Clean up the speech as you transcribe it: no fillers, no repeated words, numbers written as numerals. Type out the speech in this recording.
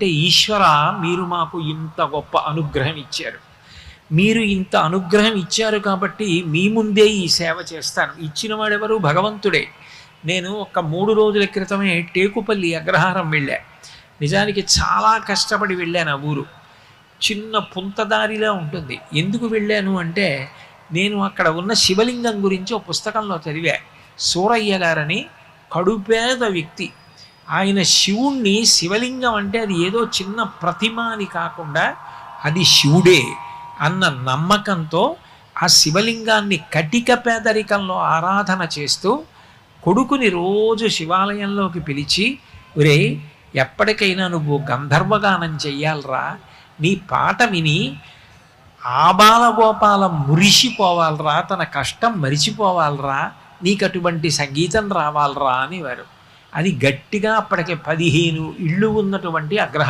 అంటే ఈశ్వర, మీరు మాకు ఇంత గొప్ప అనుగ్రహం ఇచ్చారు. మీరు ఇంత అనుగ్రహం ఇచ్చారు కాబట్టి మీ ముందే ఈ సేవ చేస్తాను. ఇచ్చిన వాడెవరు? భగవంతుడే. నేను ఒక 3 రోజుల క్రితమే టేకుపల్లి అగ్రహారం వెళ్ళా. నిజానికి చాలా కష్టపడి వెళ్ళాను. ఆ ఊరు చిన్న పుంతదారిలా ఉంటుంది. ఎందుకు వెళ్ళాను అంటే, నేను అక్కడ ఉన్న శివలింగం గురించి ఒక పుస్తకంలో చదివా. సూరయ్య గారని కడుపేద వ్యక్తి. ఆయన శివుణ్ణి, శివలింగం అంటే అది ఏదో చిన్న ప్రతిమ అని కాకుండా అది శివుడే అన్న నమ్మకంతో ఆ శివలింగాన్ని కటిక పేదరికంలో ఆరాధన చేస్తూ కొడుకుని రోజు శివాలయంలోకి పిలిచి, ఒరే, ఎప్పటికైనా నువ్వు గంధర్వగానం చెయ్యాలరా, నీ పాట విని ఆబాలగోపాలం మురిసిపోవాలరా, తన కష్టం మరిచిపోవాలరా, నీకు అటువంటి సంగీతం రావాలరా అనేవారు. అది గట్టిగా అప్పటికే 15 ఇళ్ళు ఉన్నటువంటి అగ్రహారం.